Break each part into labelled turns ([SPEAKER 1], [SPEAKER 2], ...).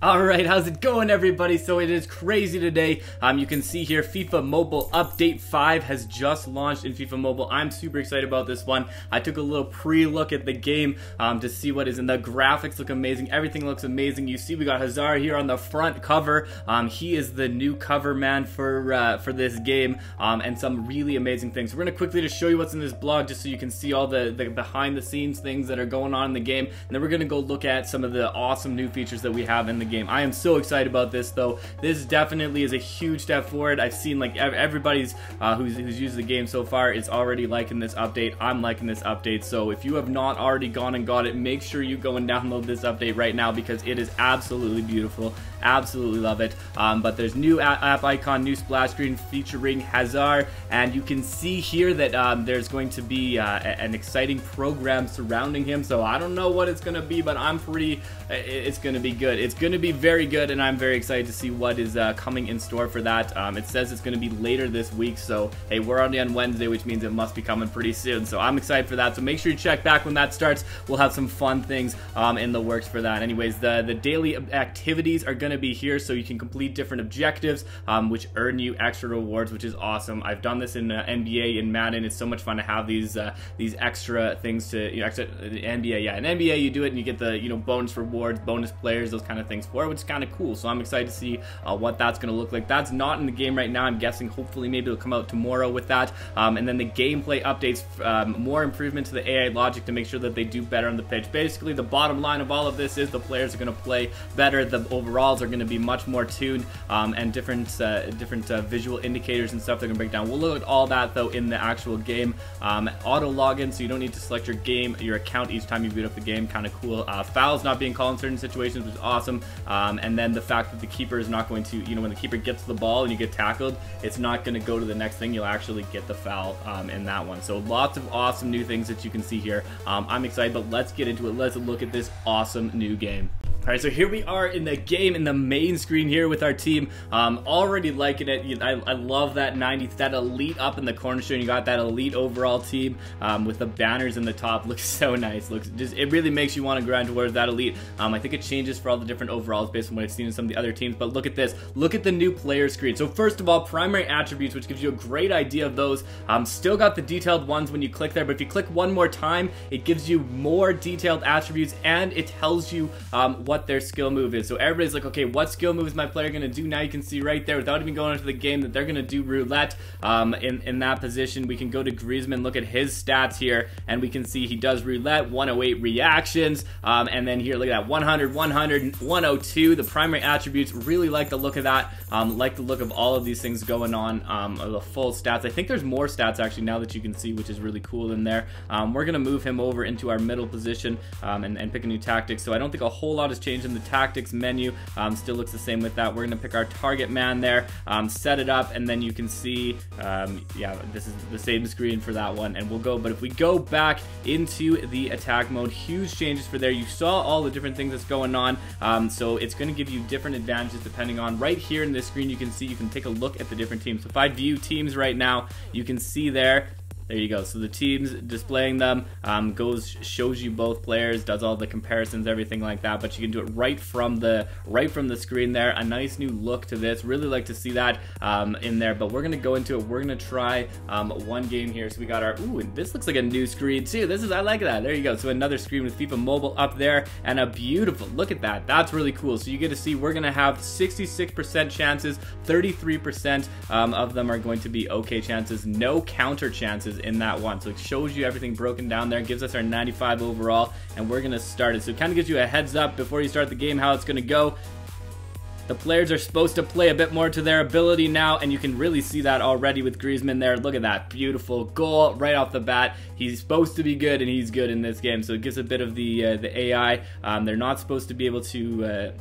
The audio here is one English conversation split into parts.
[SPEAKER 1] Alright, how's it going everybody? So it is crazy today. You can see here FIFA Mobile Update 5 has just launched in FIFA Mobile. I'm super excited about this one. I took a little pre-look at the game to see what is in. The graphics look amazing. Everything looks amazing. You see we got Hazard here on the front cover. He is the new cover man for this game and some really amazing things. So we're going to quickly just show you what's in this blog just so you can see all the behind the scenes things that are going on in the game. And then we're going to go look at some of the awesome new features that we have in the game. I am so excited about this though. This definitely is a huge step forward. I've seen like everybody's who's used the game so far is already liking this update. I'm liking this update. So if you have not already gone and got it, make sure you go and download this update right now because it is absolutely beautiful. Absolutely love it. But there's new app icon, new splash screen featuring Hazard, and you can see here that there's going to be an exciting program surrounding him. So I don't know what it's going to be, but it's going to be good. It's going to be very good, and I'm very excited to see what is coming in store for that. It says it's going to be later this week, so hey, we're already on Wednesday, which means it must be coming pretty soon. So I'm excited for that. So make sure you check back when that starts. We'll have some fun things in the works for that. Anyways, the daily activities are going to be here, so you can complete different objectives, which earn you extra rewards, which is awesome. I've done this in NBA and Madden. It's so much fun to have these extra things to NBA. Yeah, in NBA you do it and you get the bonus rewards, bonus players, those kind of things for it, which is kind of cool. So I'm excited to see what that's going to look like. That's not in the game right now. I'm guessing hopefully maybe it'll come out tomorrow with that. And then the gameplay updates, more improvement to the AI logic to make sure that they do better on the pitch. Basically, the bottom line of all of this is the players are going to play better. The overalls are going to be much more tuned, and different visual indicators and stuff they're going to break down. We'll look at all that though in the actual game. Auto login, so you don't need to select your account each time you boot up the game. Kind of cool. Fouls not being called in certain situations, which is awesome. And then the fact that the keeper is not going to, when the keeper gets the ball and you get tackled, it's not going to go to the next thing. You'll actually get the foul in that one. So lots of awesome new things that you can see here. I'm excited, but let's get into it. Let's look at this awesome new game. Alright, so here we are in the game, in the main screen here with our team. Already liking it. I love that 90s, that elite up in the corner showing you got that elite overall team with the banners in the top. Looks so nice. It really makes you want to grind towards that elite. I think it changes for all the different overalls based on what I've seen in some of the other teams, but look at this. Look at the new player screen. So first of all, primary attributes, which gives you a great idea of those. Still got the detailed ones when you click there, but if you click one more time, it gives you more detailed attributes and it tells you what their skill move is. So everybody's like, okay, what skill move is my player going to do? Now you can see right there without even going into the game that they're going to do roulette in that position. We can go to Griezmann, look at his stats here, and we can see he does roulette, 108 reactions, and then here, look at that, 100, 100, 102. The primary attributes, really like the look of that, like the look of all of these things going on, the full stats. I think there's more stats actually now that you can see, which is really cool in there. We're going to move him over into our middle position and pick a new tactic. So I don't think a whole lot has changed in the tactics menu. Still looks the same with that. We're going to pick our target man there, set it up, and then you can see, yeah, this is the same screen for that one, and we'll go. But if we go back into the attack mode, huge changes for there. You saw all the different things that's going on, so it's going to give you different advantages depending on. Right here in this screen, you can see, you can take a look at the different teams. So if I view teams right now, you can see there you go. So the teams, displaying them, shows you both players, does all the comparisons, everything like that. But you can do it right from the screen there. A nice new look to this. Really like to see that in there. But we're gonna go into it. We're gonna try one game here. So we got our and this looks like a new screen too. I like that. There you go. So another screen with FIFA Mobile up there, and a beautiful look at that. That's really cool. So you get to see we're gonna have 66% chances, 33% of them are going to be okay chances, no counter chances in that one. So it shows you everything broken down there, gives us our 95 overall, and we're gonna start it. So it kind of gives you a heads up before you start the game how it's gonna go. The players are supposed to play a bit more to their ability now, and you can really see that already with Griezmann there. Look at that beautiful goal right off the bat. He's supposed to be good, and he's good in this game. So it gives a bit of the AI. They're not supposed to be able to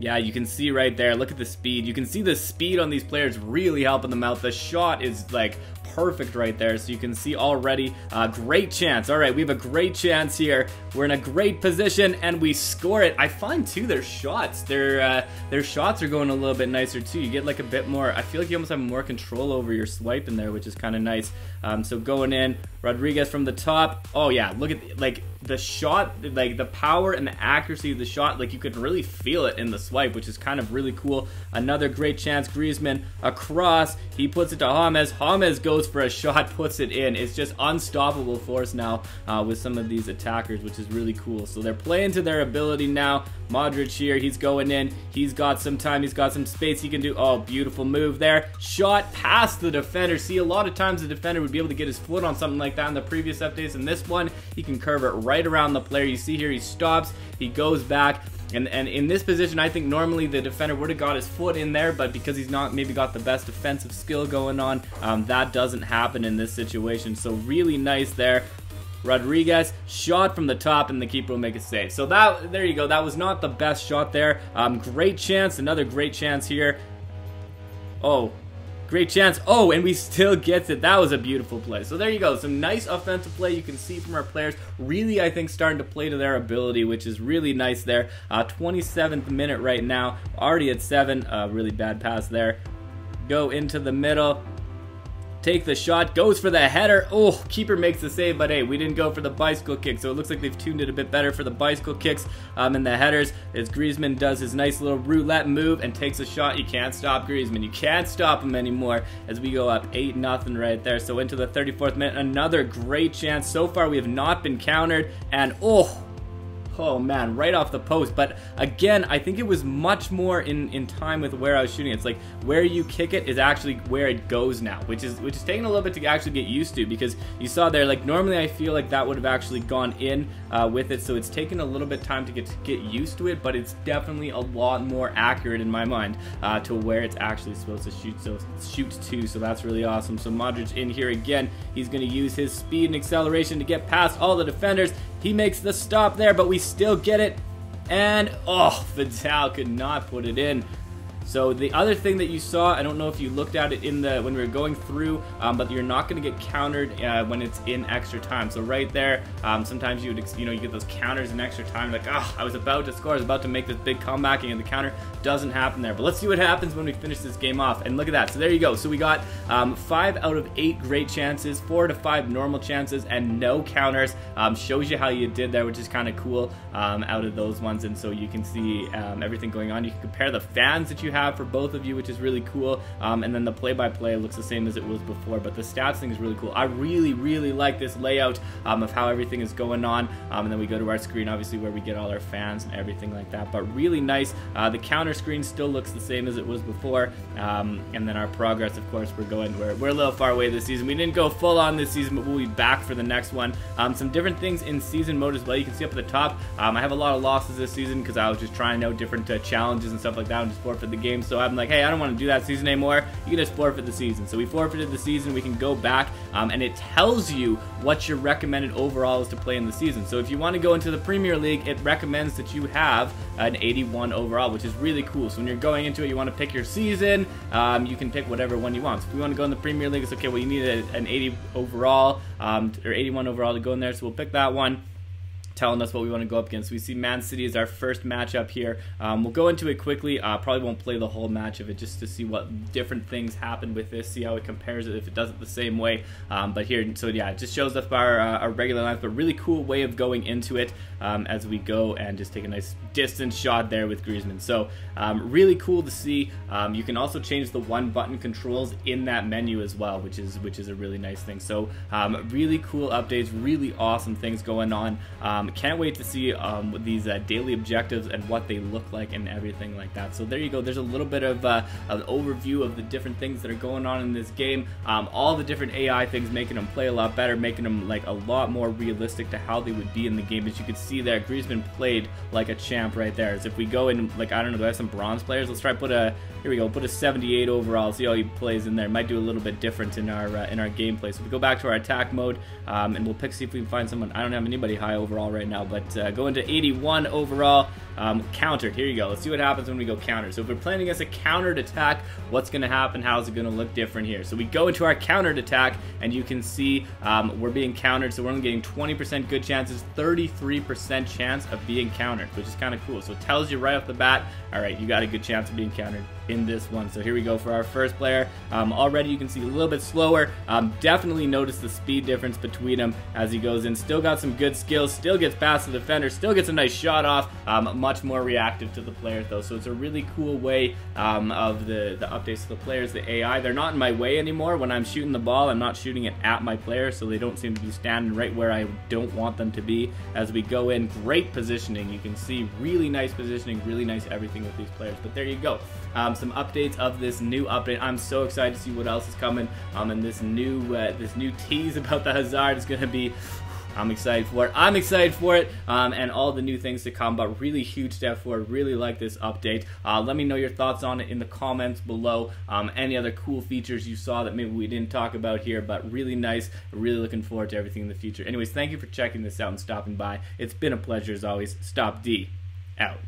[SPEAKER 1] yeah, you can see right there, look at the speed. You can see the speed on these players really helping them out. The shot is like perfect right there, so you can see already great chance. All right, we have a great chance here. We're in a great position and we score it. I find too their shots are going a little bit nicer too. You get like a bit more, I feel like you almost have more control over your swipe in there, which is kind of nice. So going in, Rodriguez from the top. Oh yeah, look at, like, the shot, like the power and the accuracy of the shot, like you could really feel it in the swipe, which is kind of really cool. Another great chance, Griezmann across, he puts it to James. James goes for a shot, puts it in. It's just unstoppable force now with some of these attackers, which is really cool. So they're playing to their ability now. Modric here, he's going in, he's got some time, he's got some space he can do. Oh, beautiful move there. Shot past the defender. See, a lot of times the defender would be able to get his foot on something like that in the previous updates. In this one, he can curve it right around the player. You see here, he stops, he goes back. And in this position, I think normally the defender would have got his foot in there, but because he's not maybe got the best defensive skill going on, that doesn't happen in this situation. So really nice there. Rodriguez, shot from the top, and the keeper will make a save. So there you go. That was not the best shot there. Great chance. Another great chance here. Oh, great chance. Oh, and we still gets it. That was a beautiful play. So there you go. Some nice offensive play you can see from our players. Really, I think, starting to play to their ability, which is really nice there. 27th minute right now. Already at 7. Really bad pass there. Go into the middle. Take the shot, goes for the header. Oh, keeper makes the save, but hey, we didn't go for the bicycle kick, so it looks like they've tuned it a bit better for the bicycle kicks and the headers, as Griezmann does his nice little roulette move and takes a shot. You can't stop Griezmann. You can't stop him anymore as we go up 8-0 right there. So into the 34th minute, another great chance. So far, we have not been countered, and oh man, right off the post. But again, I think it was much more in time with where I was shooting. It's like where you kick it is actually where it goes now, which is taking a little bit to actually get used to, because you saw there, like normally I feel like that would have actually gone in with it, so it's taken a little bit time to get used to it, but it's definitely a lot more accurate in my mind to where it's actually supposed to shoot to, so that's really awesome. So Modric in here again, he's going to use his speed and acceleration to get past all the defenders. He makes the stop there, but we still get it. And, oh, Vidal could not put it in. So the other thing that you saw, I don't know if you looked at it when we were going through, but you're not going to get countered when it's in extra time. So right there, sometimes you get those counters in extra time, like, oh, I was about to score, I was about to make this big comeback, and the counter doesn't happen there. But let's see what happens when we finish this game off. And look at that. So there you go. So we got 5 out of 8 great chances, 4 to 5 normal chances, and no counters. Shows you how you did there, which is kind of cool out of those ones. And so you can see everything going on. You can compare the fans that you have for both of you, which is really cool, and then the play-by-play looks the same as it was before, but the stats thing is really cool. I really like this layout of how everything is going on, and then we go to our screen, obviously, where we get all our fans and everything like that, but really nice. The counter screen still looks the same as it was before, and then our progress, of course, we're a little far away this season. We didn't go full on this season, but we'll be back for the next one. Some different things in season mode as well. You can see up at the top, I have a lot of losses this season because I was just trying out different challenges and stuff like that and just forfeit the game. So I'm like, hey, I don't want to do that season anymore. You can just forfeit the season. So we forfeited the season. We can go back, and it tells you what your recommended overall is to play in the season. So if you want to go into the Premier League, it recommends that you have an 81 overall, which is really cool. So when you're going into it, you want to pick your season. You can pick whatever one you want. So if you want to go in the Premier League, it's okay. Well, you need an 80 overall or 81 overall to go in there. So we'll pick that one, telling us what we want to go up against. We see Man City as our first matchup here. We'll go into it quickly. Probably won't play the whole match of it, just to see what different things happen with this, see how it compares it, if it does it the same way. But here, so yeah, it just shows up our regular lines, but really cool way of going into it as we go and just take a nice distance shot there with Griezmann. So really cool to see. You can also change the 1-button controls in that menu as well, which is a really nice thing. So really cool updates, really awesome things going on. Can't wait to see these daily objectives and what they look like and everything like that. So there you go. There's a little bit of an overview of the different things that are going on in this game. All the different AI things, making them play a lot better, making them like a lot more realistic to how they would be in the game. As you can see there, Griezmann played like a champ right there. As if we go in, like, I don't know, do I have some bronze players? Let's try put a, here we go, put a 78 overall, see how he plays in there. Might do a little bit different in our gameplay. So we go back to our attack mode, and we'll see if we can find someone. I don't have anybody high overall right now, but go into 81 overall. countered. Here you go. Let's see what happens when we go counter. So if we're playing against a countered attack, what's going to happen? How's it going to look different here? So we go into our countered attack, and you can see we're being countered. So we're only getting 20% good chances, 33% chance of being countered, which is kind of cool. So it tells you right off the bat, all right, you got a good chance of being countered in this one. So here we go for our first player. Already you can see a little bit slower. Definitely notice the speed difference between him as he goes in. Still got some good skills, still gets past the defender, still gets a nice shot off. Much more reactive to the players though. So it's a really cool way of the updates to the players, the AI. They're not in my way anymore. When I'm shooting the ball, I'm not shooting it at my players, so they don't seem to be standing right where I don't want them to be. As we go in, great positioning. You can see really nice positioning, really nice everything with these players. But there you go. Some updates of this new update. I'm so excited to see what else is coming. And this new tease about the Hazard is going to be, I'm excited for it. I'm excited for it, and all the new things to come, but really huge step forward. Really like this update. Let me know your thoughts on it in the comments below. Any other cool features you saw that maybe we didn't talk about here, but really nice. Really looking forward to everything in the future. Anyways, thank you for checking this out and stopping by. It's been a pleasure as always. Stopde, out.